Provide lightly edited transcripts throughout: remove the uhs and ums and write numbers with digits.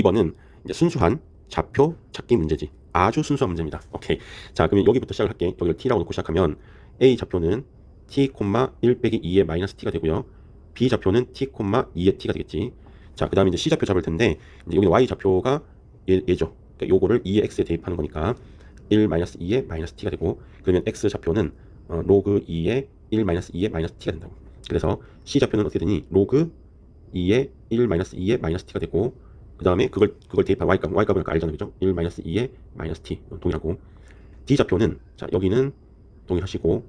2번은 이제 순수한 좌표 찾기 문제지. 아주 순수한 문제입니다. 오케이. 자, 그러면 여기부터 시작을 할게. 여기를 t라고 놓고 시작하면 a 좌표는 t, 1 빼기 2의 마이너스 t가 되고요. b 좌표는 t, 2의 t가 되겠지. 자, 그 다음에 이제 c 좌표 잡을 텐데, 이제 여기 y 좌표가 얘죠. 그러니까 요거를 2의 x에 대입하는 거니까 1 마이너스 2의 마이너스 t가 되고, 그러면 x 좌표는 로그 2의 1 마이너스 2의 마이너스 t가 된다고. 그래서 c 좌표는 어떻게 되니? 로그 2의 1 마이너스 2의 마이너스 t가 되고, 그 다음에 그걸 대입한 y값을 알잖아요, 그죠? 1 마이너스 2의 마이너스 t 동일하고, d 좌표는 자 여기는 동일하시고,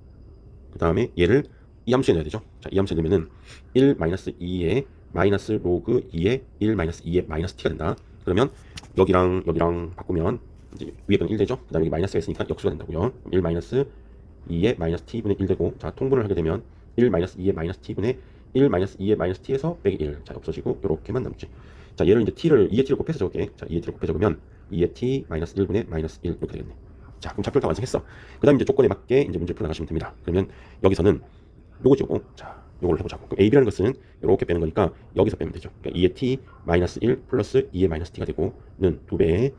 그 다음에 얘를 이 함수에 넣어야 되죠. 자, 이 함수에 넣으면은 1 마이너스 2의 마이너스 로그 2의 1 마이너스 2의 마이너스 t가 된다. 그러면 여기랑 바꾸면 이제 위에 거는 1 되죠. 그 다음에 여기 마이너스가 있으니까 역수가 된다고요. 1 마이너스 2의 마이너스 t분의 1 되고, 자 통분을 하게 되면 1 마이너스 2의 마이너스 t분의 1 마이너스 2의 마이너스 t에서 빼기 1. 자, 없어지고 이렇게만 남지. 자, 얘를 이제 t를 2의 t를 곱해서 적을게. 자, 2의 t를 곱해 적으면 2의 t 마이너스 1분의 마이너스 1 이렇게 되겠네. 자, 그럼 좌표를 다 완성했어. 그 다음에 이제 조건에 맞게 이제 문제 풀어 나가시면 됩니다. 그러면 여기서는 요거 지우고, 자, 요걸 해보자고. 그럼 AB라는 것은 이렇게 빼는 거니까 여기서 빼면 되죠. 그러니까 2의 t 마이너스 1 플러스 2의 마이너스 t가 되고, 는 2배.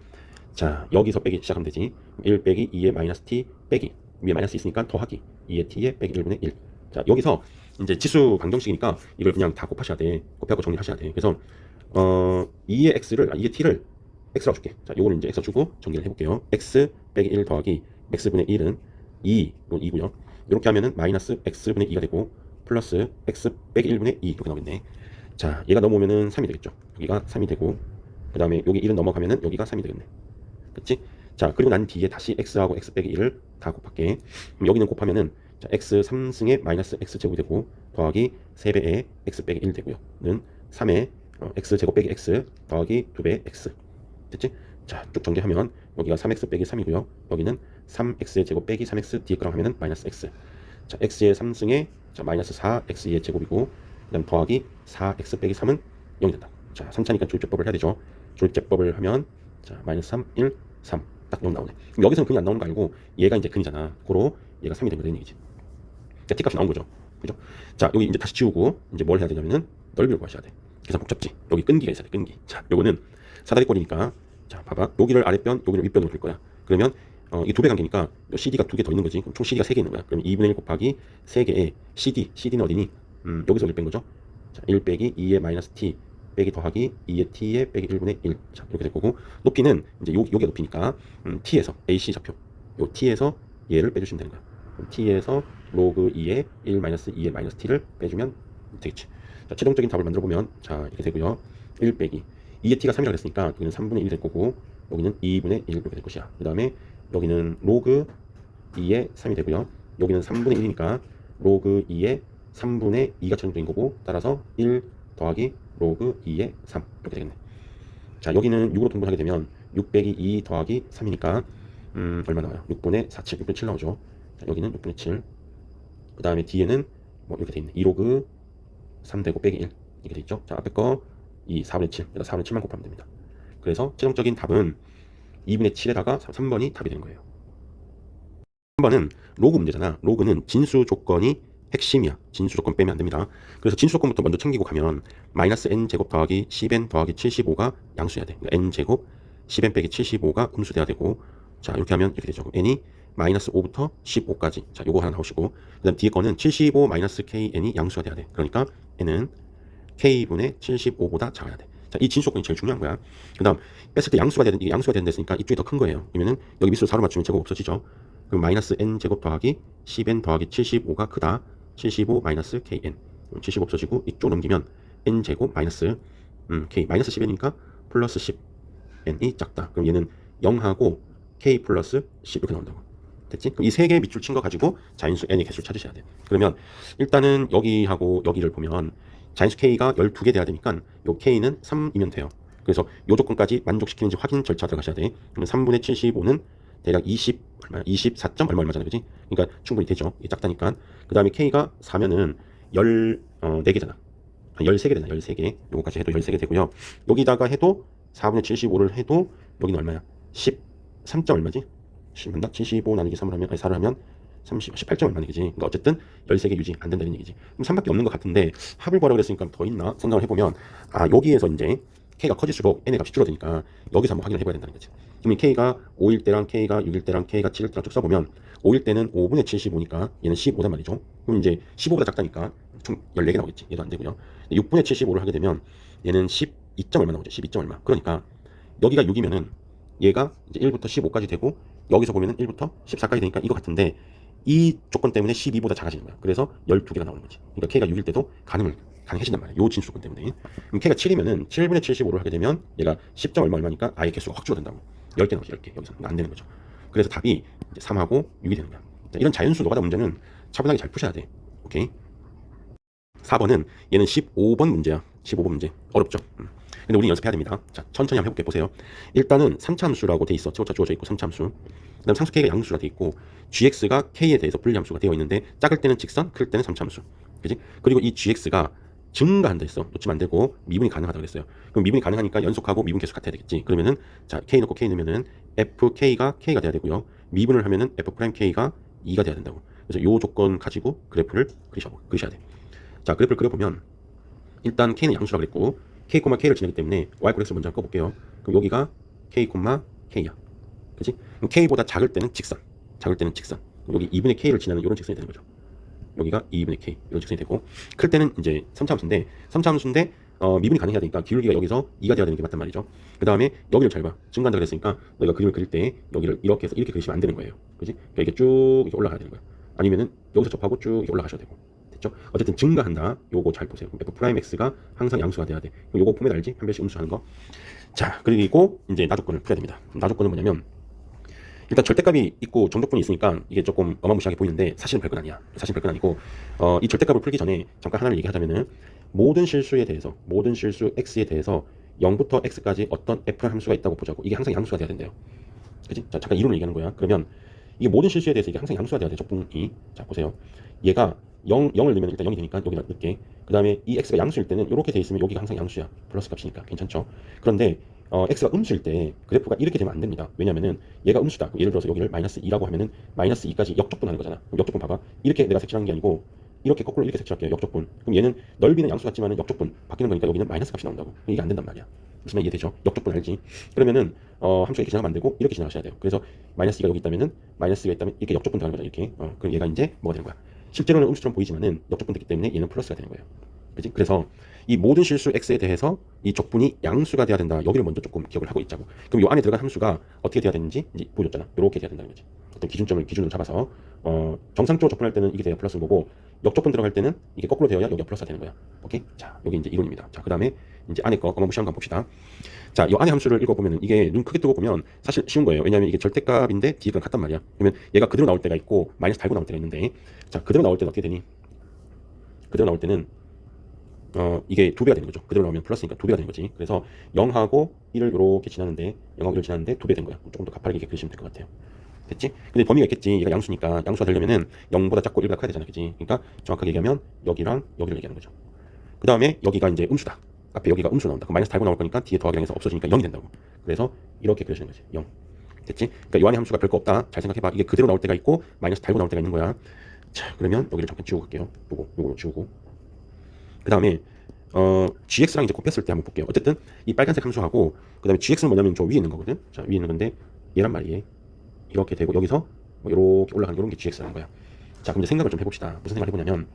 자, 여기서 빼기 시작하면 되지. 1 빼기 2의 마이너스 t 빼기, 위에 마이너스 있으니까 더하기 2의 t의 빼기 1분의 1. 자, 여기서 이제 지수 방정식이니까 이걸 그냥 다 곱하셔야 돼. 곱하고 정리하셔야 돼. 그래서 2의 t를 x라고 줄게. 자, 요거는 이제 x 주고 정리를 해볼게요. x 빼기 1 더하기 x분의 1은 2, 이건 2고요. 이렇게 하면은 마이너스 x분의 2가 되고, 플러스 x 빼기 1분의 2 이렇게 나오겠네. 자, 얘가 넘어오면은 3이 되겠죠. 여기가 3이 되고, 그 다음에 여기 1은 넘어가면은 여기가 3이 되겠네. 그치? 자, 그리고 난 뒤에 다시 x하고 x 빼기 1을 다 곱할게. 그럼 여기는 곱하면은 자, x 3승의 마이너스 x 제곱이 되고, 더하기 3배의 x 빼기 1 되고요. 는 3의 x 제곱 빼기 x 더하기 2배의 x. 됐지? 자, 쭉 전개하면 여기가 3x 빼기 3이고요. 여기는 3x의 제곱 빼기 3x 뒤에 거랑 하면은 마이너스 x. 자, x의 3승의 자, 마이너스 4x의 제곱이고, 그 다음 더하기 4x 빼기 3은 0이 된다. 자, 3차니까 조립제법을 해야 되죠. 조립제법을 하면 자, 마이너스 3, 1, 3. 딱 0 나오네. 그럼 여기서는 근이 안 나오는 거 알고 얘가 이제 근이잖아. 고로 얘가 3이 된 거는 얘기지. 자, t값이 나온 거죠. 그죠? 자, 여기 이제 다시 지우고 이제 뭘 해야 되냐면은 넓이를 구하셔야 돼. 계산 복잡지. 여기 끈기가 있어야 돼. 끈기. 자, 요거는 사다리꼴이니까, 자, 봐봐. 여기를 아랫변, 여기를 윗변으로 그릴 거야. 그러면 이 2배 관계니까 CD가 2개 더 있는 거지. 그럼 총 CD가 3개 있는 거야. 그러면 2분의 1 곱하기 3개의 CD는 어디니? 여기서 1 뺀 거죠. 자, 1 빼기 2의 마이너스 t 빼기 더하기 2의 t의 빼기 1분의 1. 자, 이렇게 될 거고, 높이는 이제 요게 높이니까 t에서 AC 좌표, 요 t에서 얘를 빼주시면 되는 거야. 그럼 t에서 로그 2의 1 마이너스 2의 마이너스 t를 빼주면 되겠지. 자, 최종적인 답을 만들어 보면 자, 이렇게 되고요. 1 빼기 2의 t가 3이라고 했으니까 여기는 3분의 1이 될 거고, 여기는 2분의 1 이렇게 될 것이야. 그 다음에 여기는 로그 2의 3이 되고요. 여기는 3분의 1이니까 로그 2의 3분의 2가 최종적인 거고, 따라서 1 더하기 로그 2의 3 이렇게 되겠네. 자, 여기는 6으로 통분하게 되면 6 빼기 2 더하기 3이니까 얼마 나와요? 6분의 4, 7, 6분의 7 나오죠. 자, 여기는 6분의 7. 그 다음에 뒤에는 뭐 이렇게 돼 있네. 2로그 3 되고 빼기 1 이렇게 돼 있죠. 자, 앞에 거 2, 4분의 7. 여기다 4분의 7만 곱하면 됩니다. 그래서 최종적인 답은 2분의 7에다가 3번이 답이 되는 거예요. 3번은 로그 문제잖아. 로그는 진수 조건이 핵심이야. 진수 조건 빼면 안 됩니다. 그래서 진수 조건부터 먼저 챙기고 가면 마이너스 n제곱 더하기 10n 더하기 75가 양수해야 돼. 그러니까 n제곱 10n 빼기 75가 음수돼야 되고, 자, 이렇게 하면 이렇게 되죠. n이 마이너스 5부터 15까지. 자, 요거 하나 나오시고, 그 다음 뒤에 거는 75 마이너스 kn이 양수가 돼야 돼. 그러니까 n은 k분의 75보다 작아야 돼. 자, 이 진수 조건이 제일 중요한 거야. 그 다음 뺐을 때 양수가 되는, 이게 양수가 되는 데있으니까 이쪽이 더 큰 거예요. 그러면은 여기 밑으로 4로 맞추면 제곱 없어지죠. 그럼 마이너스 n제곱 더하기 10n 더하기 75가 크다. 75 마이너스 kn. 75 없어지고 이쪽 넘기면 n제곱 마이너스 k 마이너스 10n이니까 플러스 10n이 작다. 그럼 얘는 0하고 k 플러스 10 이렇게 나온다고. 됐지? 그럼 이 세 개의 밑줄 친 거 가지고 자인수 n의 개수를 찾으셔야 돼. 그러면 일단은 여기하고 여기를 보면 자인수 k가 12개 돼야 되니까 요 k는 3이면 돼요. 그래서 요 조건까지 만족시키는지 확인 절차 들어가셔야 돼. 그러면 3분의 75는 대략 24. 얼마잖아요. 그지? 그러니까 충분히 되죠. 이게 작다니까. 그 다음에 K가 4면은 14개잖아. 13개 되나? 13개. 요거까지 해도 13개 되고요. 여기다가 해도 4분의 75를 해도 여기는 얼마야? 13점 얼마지? 75 나누기 3을 하면, 아니 4를 하면 18점 얼마는 얘기지. 그러니까 어쨌든 13개 유지 안 된다는 얘기지. 그럼 3밖에 없는 것 같은데 합을 구하라고 그랬으니까 더 있나 생각을 해보면, 아, 여기에서 이제 k가 커질수록 n의 값이 줄어드니까 여기서 한번 확인을 해봐야 된다는 거지. 그럼 이 k가 5일 때랑 k가 6일 때랑 k가 7일 때랑 쭉 써보면 5일 때는 5분의 75니까 얘는 15단 말이죠. 그럼 이제 15보다 작다니까 총 14개 나오겠지. 얘도 안 되고요. 6분의 75를 하게 되면 얘는 12점 얼마 나오죠. 12점 얼마. 그러니까 여기가 6이면은 얘가 이제 1부터 15까지 되고 여기서 보면은 1부터 14까지 되니까 이거 같은데 이 조건 때문에 12보다 작아지는 거야. 그래서 12개가 나오는 거지. 그러니까 k가 6일 때도 가능해진단 말이야. 요 진수 조건 때문에. 그럼 k가 7이면은 7분의 75를 하게 되면 얘가 10점 얼마니까 아예 개수가 확 줄어든다고. 10개 나오지 10개. 여기서 안 되는 거죠. 그래서 답이 이제 3하고 6이 되는 거야. 자, 이런 자연수 노가다 문제는 차분하게 잘 푸셔야 돼. 오케이. 4번은 얘는 15번 문제야. 15번 문제. 어렵죠. 근데 우리 연습해야 됩니다. 자, 천천히 한번 해볼게. 보세요. 일단은 3차 함수라고 돼 있어. 최고차 주어져 있고 3차 함수. 그다음 상수 k가 양수가 돼 있고 gx가 k에 대해서 분리함수가 되어 있는데 작을 때는 직선, 클 때는 3차 함수. 그지? 그리고 이 gx가 증가한다 했어. 놓치면 안 되고 미분이 가능하다 그랬어요. 그럼 미분이 가능하니까 연속하고 미분 계수 같아야 되겠지. 그러면은 자, k 넣고 k 넣으면은 fk가 k가 돼야 되고요. 미분을 하면은 f'k가 2가 돼야 된다고. 그래서 요 조건 가지고 그래프를 그리셔야 돼. 자, 그래프를 그려보면 일단 k는 양수라 그랬고 k, k를 지나기 때문에 y, x를 먼저 꺼볼게요. 그럼 여기가 k, k야. 그치? 그럼 k보다 작을 때는 직선. 여기 2분의 k를 지나는 이런 직선이 되는 거죠. 여기가 2분의 k 이런 직선이 되고 클 때는 이제 3차 함수인데 미분이 가능해야 되니까 기울기가 여기서 2가 돼야 되는 게 맞단 말이죠. 그 다음에 여기를 잘 봐. 증가한다 그랬으니까 너희가 그림을 그릴 때 여기를 이렇게 해서 이렇게 그리시면 안 되는 거예요. 그치? 그러니까 이렇게 쭉 이렇게 올라가야 되는 거야. 아니면은 여기서 접하고 쭉 이렇게 올라가셔야 되고. 어쨌든 증가한다. 요거 잘 보세요. f'x가 항상 양수가 돼야 돼. 요거 보면 알지? 한 배씩 음수하는 거. 자, 그리고 이제 나조건을 풀어야 됩니다. 나조건은 뭐냐면 일단 절대값이 있고 정적분이 있으니까 이게 조금 어마무시하게 보이는데 사실은 별건 아니야. 사실 별건 아니고 이 절대값을 풀기 전에 잠깐 하나를 얘기하자면은 모든 실수 x에 대해서 0부터 x까지 어떤 f 함수가 있다고 보자고. 이게 항상 양수가 돼야 된대요. 그치? 자, 잠깐 이론을 얘기하는 거야. 그러면 이게 모든 실수에 대해서 이게 항상 양수가 돼야 돼. 적분이. 자, 보세요. 얘가 0을 넣으면 일단 0이 되니까 여기다 넣을게. 그 다음에 이 x가 양수일 때는 이렇게 돼 있으면 여기가 항상 양수야. 플러스 값이니까 괜찮죠? 그런데 x가 음수일 때 그래프가 이렇게 되면 안 됩니다. 왜냐면은 얘가 음수다. 예를 들어서 여기를 마이너스 2라고 하면은 마이너스 2까지 역적분하는 거잖아. 그럼 역적분 봐봐. 이렇게 내가 색칠한 게 아니고 이렇게 거꾸로 이렇게 색칠할게요. 역적분. 그럼 얘는 넓이는 양수 같지만은 역적분 바뀌는 거니까 여기는 마이너스 값이 나온다고. 이게 안 된단 말이야. 무슨 말 이해되죠? 역적분 알지? 그러면은 함수가 이렇게 지나가면 안 되고 이렇게 지나가셔야 돼요. 그래서 마이너스 2가 여기 있다면은 마이너스 2가 있다면 이렇게 역적분 들어가는 거죠. 이렇게. 그럼 얘가 이제 뭐가 되는 거야? 실제로는 음수처럼 보이지만은 역적분 됐기 때문에 얘는 플러스가 되는 거예요. 그치? 그래서 이 모든 실수 x에 대해서 이 적분이 양수가 돼야 된다. 여기를 먼저 조금 기억을 하고 있자고. 그럼 이 안에 들어간 함수가 어떻게 돼야 되는지 이제 보여줬잖아. 이렇게 돼야 된다는 거지. 어떤 기준점을 기준으로 잡아서 정상적으로 접근할 때는 이게 돼야 플러스인 거고 역적분 들어갈 때는 이게 거꾸로 되어야 여기가 플러스가 되는 거야. 오케이? 자, 여기 이제 이론입니다. 자, 그다음에 이제 안에 거 어마무시한 거 한번 봅시다. 자, 이 안에 함수를 읽어보면 이게 눈 크게 뜨고 보면 사실 쉬운 거예요. 왜냐하면 이게 절대값인데 뒤가 같단 말이야. 그러면 얘가 그대로 나올 때가 있고 마이너스 달고 나올 때가 있는데 자, 그대로 나올 때는 어떻게 되니? 그대로 나올 때는 이게 2배가 되는 거죠. 그대로 나오면 플러스니까 2배가 되는 거지. 그래서 0하고 1을 이렇게 지나는데 0하고 1을 지나는데 2배 된 거야. 조금 더 가파르게 그리시면 될 것 같아요. 됐지? 근데 범위가 있겠지. 얘가 양수니까 양수가 되려면은 0보다 작고 1보다 커야 되잖아. 그지? 그러니까 정확하게 얘기하면 여기랑 여기를 얘기하는 거죠. 그 다음에 여기가 이제 음수다. 앞에 여기가 음수 나온다. 그럼 마이너스 달고 나올 거니까 뒤에 더하기랑 해서 없어지니까 0이 된다고. 그래서 이렇게 그려지는 거지. 0. 됐지? 그러니까 요 안에 함수가 별거 없다. 잘 생각해봐. 이게 그대로 나올 때가 있고 마이너스 달고 나올 때가 있는 거야. 자, 그러면 여기를 잠깐 지우고 갈게요. 요거 지우고. 그 다음에 gx랑 이제 곱했을 때 한번 볼게요. 어쨌든 이 빨간색 함수하고 그 다음에 gx는 뭐냐면 저 위에 있는 거거든. 자, 위에 있는 건데 얘란 말이에요. 이렇게 되고 여기서 뭐 이렇게 올라가는 이런 게 gx라는 거야. 자, 그럼 이제 생각을 좀 해봅시다. 무슨 생각을 해보냐면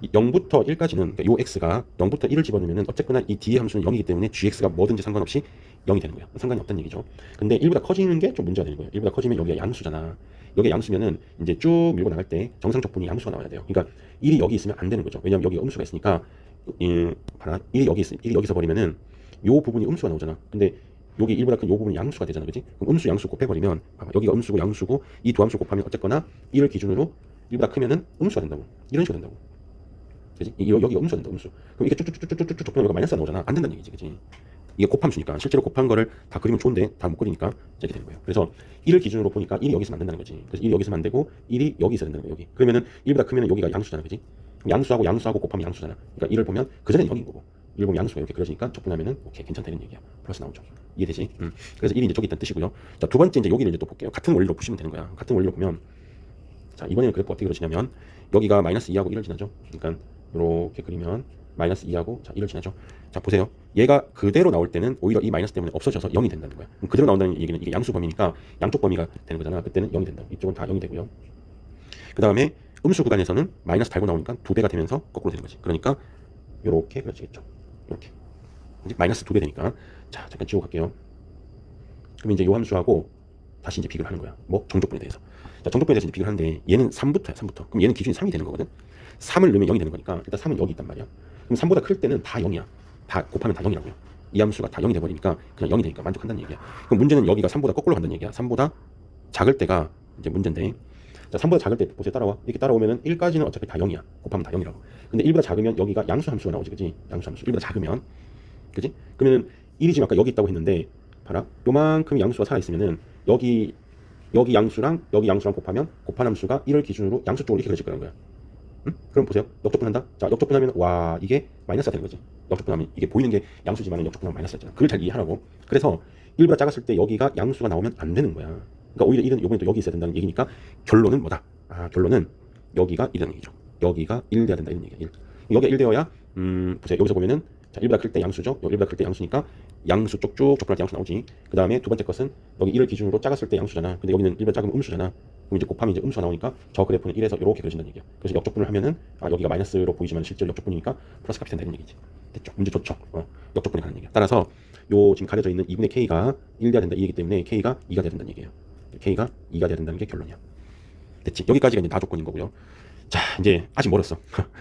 0부터 1까지는 그러니까 요 x가 0부터 1을 집어넣으면 어쨌거나 이 뒤에 함수는 0이기 때문에 gx가 뭐든지 상관없이 0이 되는 거야. 상관이 없다는 얘기죠. 근데 1보다 커지는 게 좀 문제가 되는 거예요. 1보다 커지면 여기가 양수잖아. 여기가 양수면은 이제 쭉 밀고 나갈 때 정상 적분이 양수가 나와야 돼요. 그러니까 1이 여기 있으면 안 되는 거죠. 왜냐면 여기가 음수가 있으니까 봐라. 1이 여기서 버리면은 요 부분이 음수가 나오잖아. 근데 여기 1보다 큰 요 부분이 양수가 되잖아. 그지? 그럼 음수 양수 곱해버리면 봐봐. 여기가 음수고 양수고 이 두 함수 곱하면 어쨌거나 1을 기준으로 1보다 크면은 음수가 된다고. 이런 식으로 된다고. 그지? 여기가 음수가 된다. 음수. 그럼 이게 쭉쭉쭉쭉쭉쭉 곱하면 여기가 마이너스가 나오잖아. 안 된다는 얘기지. 그지? 이게 곱함수니까 실제로 곱한 거를 다 그리면 좋은데 다 못 그리니까 이렇게 되는 거예요. 그래서 1을 기준으로 보니까 1이 여기서 안 된다는 거지. 그래서 1이 여기서 안 되고 1이 여기 있어야 된다는 거야. 여기. 그러면은 1보다 크면은 여기가 양수잖아. 그지? 양수하고 곱하면 양수잖아. 그러니까 1을 보면 그전에는 0인 거고 1을 보면 양수가 이렇게 그려지니까 적분하면은 오케이 괜찮다 이런 얘기야. 플러스 나오죠. 이해되지? 그래서 1이 이제 저기 있다는 뜻이고요. 자, 두 번째 이제 여기를 이제 또 볼게요. 같은 원리로 푸시면 되는 거야. 같은 원리로 보면 자, 이번에는 그래프 어떻게 그려지냐면 여기가 마이너스 2하고 1을 지나죠. 그러니까 이렇게 그리면 마이너스 2하고 자 1을 지나죠. 자 보세요. 얘가 그대로 나올 때는 오히려 이 마이너스 때문에 없어져서 0이 된다는 거야. 그럼 그대로 나온다는 얘기는 이게 양수 범위니까 양쪽 범위가 되는 거잖아. 그때는 0이 된다. 이쪽은 다 0이 되고요. 그 다음에 음수 구간에서는 마이너스 달고 나오니까 2배가 되면서 거꾸로 되는 거지. 그러니까 요렇게 그려지겠죠. 이렇게 이제 마이너스 2배 되니까 자 잠깐 지워 갈게요. 그럼 이제 요 함수하고 다시 이제 비교를 하는 거야. 뭐 정적분에 대해서. 자 정적분에 대해서 이제 비교를 하는데 얘는 3부터야. 3부터. 그럼 얘는 기준이 3이 되는 거거든. 3을 넣으면 0이 되는 거니까 일단 3은 여기 있단 말이야. 그럼 3보다 클 때는 다 0이야. 다 곱하면 다 0이라고요. 이 함수가 다 0이 돼버리니까 그냥 0이 되니까 만족한다는 얘기야. 그럼 문제는 여기가 3보다 거꾸로 간다는 얘기야. 3보다 작을 때가 이제 문제인데 자 3보다 작을 때 보세요. 따라와. 이렇게 따라오면은 1까지는 어차피 다 0이야. 곱하면 다 0이라고. 근데 1보다 작으면 여기가 양수 함수가 나오지. 그지? 양수 함수. 1보다 작으면 그지? 그러면은 1이 지금 아까 여기 있다고 했는데 봐라. 요만큼 양수가 살아있으면은 여기 양수랑 여기 양수랑 곱하면 곱한 함수가 1을 기준으로 양수 쪽으로 이렇게 그려질 거라는 거야. 응? 그럼 보세요. 역적분한다. 자 역적분하면 와 이게 마이너스가 되는 거지. 역적분하면 이게 보이는 게 양수지만 역적분하면 마이너스였잖아. 그걸 잘 이해하라고. 그래서 1보다 작았을 때 여기가 양수가 나오면 안 되는 거야. 그러니까 오히려 1은 요번에 또 여기 있어야 된다는 얘기니까 결론은 뭐다? 아 결론은 여기가 1이라는 얘기죠. 여기가 1 돼야 된다 이런 얘기야. 1. 여기가 1 되어야 보세요. 여기서 보면은 자 1보다 클 때 양수죠. 여기 1보다 클 때 양수니까 양수 쪽 쭉 적분할 때 양수 나오지. 그 다음에 두 번째 것은 여기 1을 기준으로 작았을 때 양수잖아. 근데 여기는 1보다 작으면 음수잖아. 그럼 이제 곱하면 이제 음수가 나오니까 저 그래프는 1에서 이렇게 그려진다는 얘기야. 그래서 역적분을 하면은 아 여기가 마이너스로 보이지만 실제로 역적분이니까 플러스 값이 된다 이런 얘기지. 됐죠? 문제 좋죠? 역적분이 가는 얘기야. 따라서 요 지금 가려져 있는 2분의 k가 1 돼야 된다 이 얘기 때문에 k가 2가 돼야 된다는 얘기예요. k가 2가 돼야 된다는 게 결론이야. 됐지? 여기까지가 이제 다 조건인 거고요. 자 이제 아직 멀었어.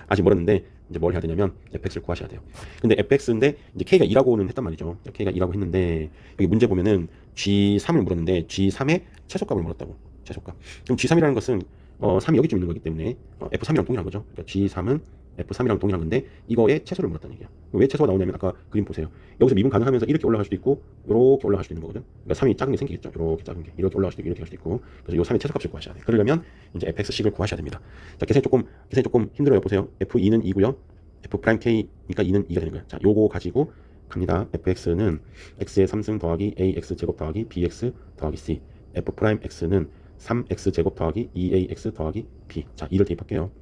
아직 멀었는데 이제 뭘 해야 되냐면 fx를 구하셔야 돼요. 근데 fx인데 이제 k가 2라고는 했단 말이죠. k가 2라고 했는데 여기 문제 보면은 g3을 물었는데 g3의 최소값을 물었다고. 최소값. 그럼 g3이라는 것은 3이 여기쯤 있는 거기 때문에 f3이랑 동일한 거죠. 그러니까 g3은 f3이랑 동일한 건데 이거의 최소를 물었다는 얘기야. 왜 최소가 나오냐면 아까 그림 보세요. 여기서 미분 가능하면서 이렇게 올라갈 수도 있고 이렇게 올라갈 수도 있는 거거든. 그러니까 3이 작은 게 생기겠죠. 이렇게 작은 게 이렇게 올라갈 수도 있고 이렇게 할 수도 있고. 그래서 요 3의 최소값을 구하셔야 돼. 그러려면 이제 fx식을 구하셔야 됩니다. 자 계산이 조금 힘들어요. 보세요. f2는 2고요. f'k니까 2는 2가 되는 거야. 자 요거 가지고 갑니다. fx는 x의 3승 더하기 ax 제곱 더하기 bx 더하기 c. f'x는 3x 제곱 더하기 2ax 더하기 b. 자 2를 대입할게요.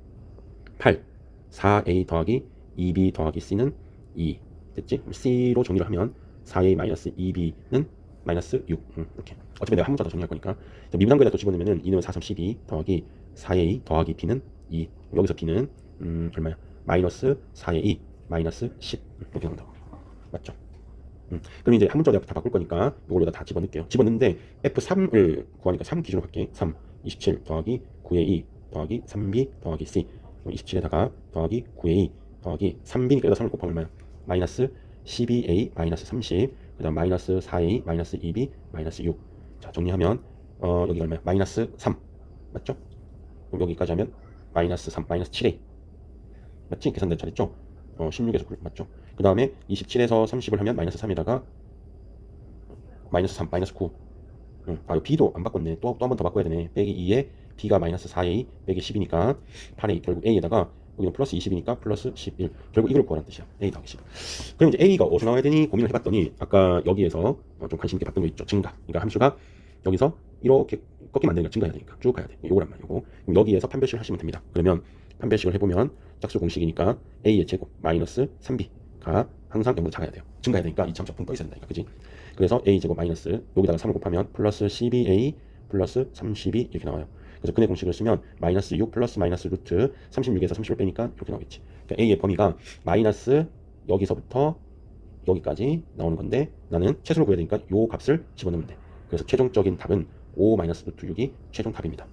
8 4a 더하기 2b 더하기 c는 2 됐지? c로 정리를 하면 4a 마이너스 2b는 마이너스 6 이렇게 어차피 내가 한 문자 더 정리할 거니까 미분한 거에다 또 집어넣으면 2는 4, 3, 12 더하기 4a 더하기 b는 2 여기서 b는 얼마야? 마이너스 4a 마이너스 10 이렇게 나온다고 맞죠? 그럼 이제 한 문자로 다 바꿀 거니까 이걸로 다 집어넣을게요. 집어넣는데 f3을 구하니까 3 기준으로 할게. 3 27 더하기 9의 2 더하기 3b 더하기 c 27에다가 더하기 9의 2 더하기 3b니까 여기다 3을 곱하면 얼마야? 마이너스 12a 마이너스 30 그 다음 마이너스 4a 마이너스 2b 마이너스 6. 자 정리하면 여기가 얼마야? 마이너스 3 맞죠? 그럼 여기까지 하면 마이너스 3 마이너스 7a 맞지? 계산된 잘했죠? 16에서 9 맞죠? 그 다음에 27에서 30을 하면 마이너스 3에다가 마이너스 3 마이너스 9 이 b도 안 바꿨네. 또 한 번 더 바꿔야 되네. 빼기 2에 b가 마이너스 4a 빼기 10이니까 8a 결국 a에다가 여기는 플러스 20이니까 플러스 11 결국 이걸 구하라는 뜻이야. a 더하기 10. 그럼 이제 a가 어디서 나와야 되니 고민을 해봤더니 아까 여기에서 좀 관심 있게 봤던 거 있죠. 증가. 그러니까 함수가 여기서 이렇게 꺾이면 안 되니까 증가해야 되니까 쭉 가야 돼. 요거란 말이고. 그럼 여기에서 판별식을 하시면 됩니다. 그러면 판별식을 해보면 짝수 공식이니까 a의 제곱 마이너스 3b가 항상 0보다 작아야 돼요. 증가해야 되니까 이 참 적분 떠 있어야 된다니까. 그지? 그래서 a 제곱 마이너스 여기다가 3을 곱하면 플러스 12a 플러스 32 이렇게 나와요. 그래서 근의 공식을 쓰면 마이너스 6 플러스 마이너스 루트 36에서 30을 빼니까 이렇게 나오겠지. 그러니까 a의 범위가 마이너스 여기서부터 여기까지 나오는 건데 나는 최소를 구해야 되니까 요 값을 집어넣으면 돼. 그래서 최종적인 답은 5 마이너스 루트 6이 최종 답입니다.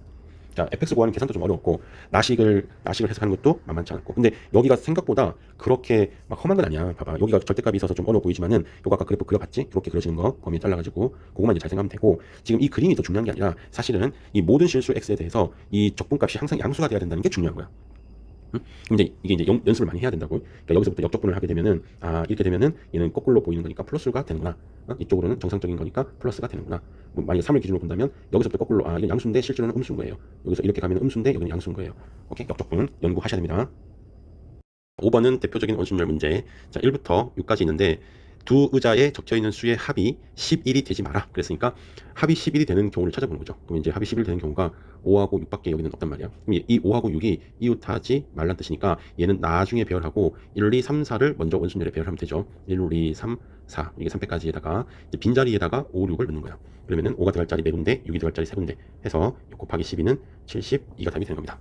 자, fx 구하는 계산도 좀 어려웠고 나식을 해석하는 것도 만만치 않았고 근데 여기가 생각보다 그렇게 막 험한 건 아니야. 봐봐 여기가 절대값이 있어서 좀 어려워 보이지만은 요거 아까 그래프 그려봤지? 이렇게 그려지는 거 범위 잘라가지고 그거만 이제 잘 생각하면 되고 지금 이 그림이 더 중요한 게 아니라 사실은 이 모든 실수 x에 대해서 이 적분값이 항상 양수가 돼야 된다는 게 중요한 거야. 근데 이게 이제 연습을 많이 해야 된다고. 그러니까 여기서부터 역적분을 하게 되면은 이렇게 되면은 얘는 거꾸로 보이는 거니까 플러스가 되는구나. 이쪽으로는 정상적인 거니까 플러스가 되는구나. 뭐 만약에 3을 기준으로 본다면 여기서부터 거꾸로 이건 양수인데 실제로는 음수인 거예요. 여기서 이렇게 가면 음수인데 여기는 양수인 거예요. 오케이 역적분 연구하셔야 됩니다. 5번은 대표적인 원심열 문제. 자 1부터 6까지 있는데 두 의자에 적혀 있는 수의 합이 11이 되지 마라. 그랬으니까 합이 11이 되는 경우를 찾아보는 거죠. 그럼 이제 합이 11 되는 경우가 5하고 6밖에 여기는 없단 말이야. 그럼 이 5하고 6이 이웃하지 말란 뜻이니까 얘는 나중에 배열하고 1, 2, 3, 4를 먼저 원순열에 배열하면 되죠. 1, 2, 3, 4 이게 300까지에다가 빈자리에다가 5, 6을 넣는 거야. 그러면은 5가 들어갈 자리 4군데, 6이 들어갈 자리 3군데 해서 6 곱하기 12는 72가 답이 되는 겁니다.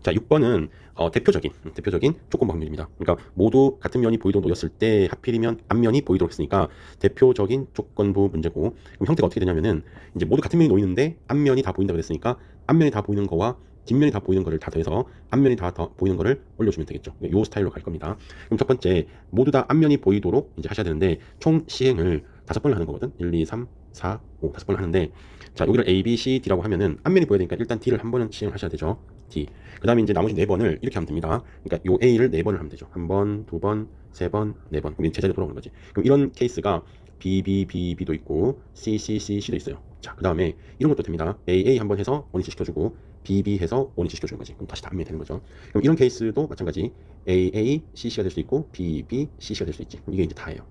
자, 6번은 대표적인 조건부 확률입니다. 그러니까 모두 같은 면이 보이도록 놓였을 때 하필이면 앞면이 보이도록 했으니까 대표적인 조건부 문제고, 그럼 형태가 어떻게 되냐면은 이제 모두 같은 면이 놓이는데 앞면이 다 보인다고 그랬으니까 앞면이 다 보이는 거와 뒷면이 다 보이는 거를 다 더해서 앞면이 다 보이는 거를 올려주면 되겠죠. 이 스타일로 갈 겁니다. 그럼 첫 번째, 모두 다 앞면이 보이도록 이제 하셔야 되는데 총 시행을 5번을 하는 거거든. 1, 2, 3, 4, 5 5번을 하는데, 자, 여기를 A, B, C, D라고 하면은 앞면이 보여야 되니까 일단 D를 한 번은 시행하셔야 되죠. D. 그 다음에 이제 나머지 4번을 이렇게 하면 됩니다. 그러니까 요 A를 4번을 하면 되죠. 1번, 2번, 3번, 4번. 그럼 제자리로 돌아오는 거지. 그럼 이런 케이스가 B, B, B, B도 있고 C, C, C, C도 있어요. 자, 그 다음에 이런 것도 됩니다. A, A 한번 해서 원위치 시켜주고 B, B 해서 원위치 시켜주는 거지. 그럼 다시 다 앞면이 되는 거죠. 그럼 이런 케이스도 마찬가지 A, A, C, C가 될 수 있고 B, B, C, C가 될 수 있지. 이게 이제 다예요.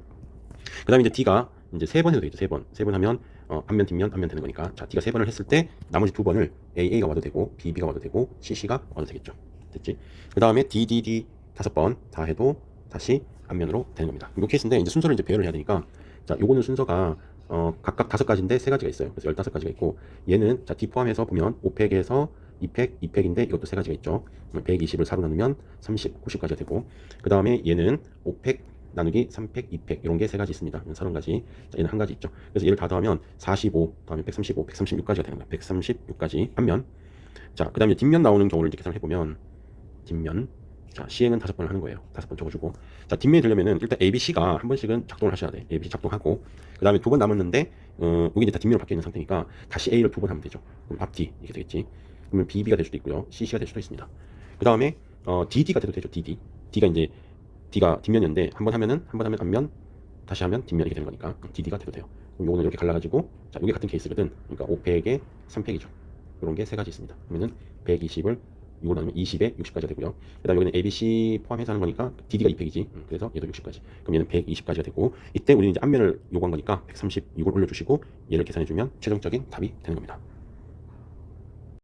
그 다음에 이제 D가 이제 3번 해도 되죠. 3번 하면 앞면 뒷면 앞면 되는 거니까, 자, D가 3번을 했을 때 나머지 2번을 AA가 와도 되고 BB가 와도 되고 CC가 와도 되겠죠. 됐지? 그 다음에 DDD 5번 다 해도 다시 앞면으로 되는 겁니다. 이 케이스인데 이제 순서를 이제 배열을 해야 되니까, 자, 요거는 순서가 각각 5가지인데 3가지가 있어요. 그래서 15가지가 있고, 얘는 자, D 포함해서 보면 5팩에서 2팩, 2팩인데 이것도 3가지가 있죠. 120을 4로 나누면 30, 90까지가 되고, 그 다음에 얘는 5팩 나누기 3팩, 2팩 이런 게 3가지 있습니다. 30가지. 자, 얘는 1가지 있죠. 그래서 얘를 다 더하면 45, 다음에 135, 136까지가 되는 거예요. 136까지 앞면. 자, 그 다음에 뒷면 나오는 경우를 이제 계산을 해보면, 뒷면. 자, 시행은 5번을 하는 거예요. 5번 적어주고. 자, 뒷면이 되려면은 일단 A, B, C가 한 번씩은 작동을 하셔야 돼. A, B, C 작동하고. 그 다음에 2번 남았는데, 여기 이제 다 뒷면으로 바뀌어 있는 상태니까 다시 A를 2번 하면 되죠. 그럼 앞 D 이렇게 되겠지. 그러면 B, B가 될 수도 있고요. C, C가 될 수도 있습니다. 그 다음에 D, D가 돼도 되죠. D, D. D가 이제 D가 뒷면이었는데 한 번 하면 앞면, 다시 하면 뒷면 이렇게 되는 거니까 DD가 돼도 돼요. 그럼 요거는 이렇게 갈라가지고, 자, 요게 같은 케이스거든. 그러니까 5팩에 3팩이죠. 이런 게 3가지 있습니다. 그러면은 120을 6으로 나누면 20에 60까지가 되고요. 그 다음에 여기는 ABC 포함해서 하는 거니까 DD가 2팩이지. 그래서 얘도 60까지. 그럼 얘는 120까지가 되고, 이때 우리는 이제 앞면을 요구한 거니까 136을 올려주시고 얘를 계산해주면 최종적인 답이 되는 겁니다.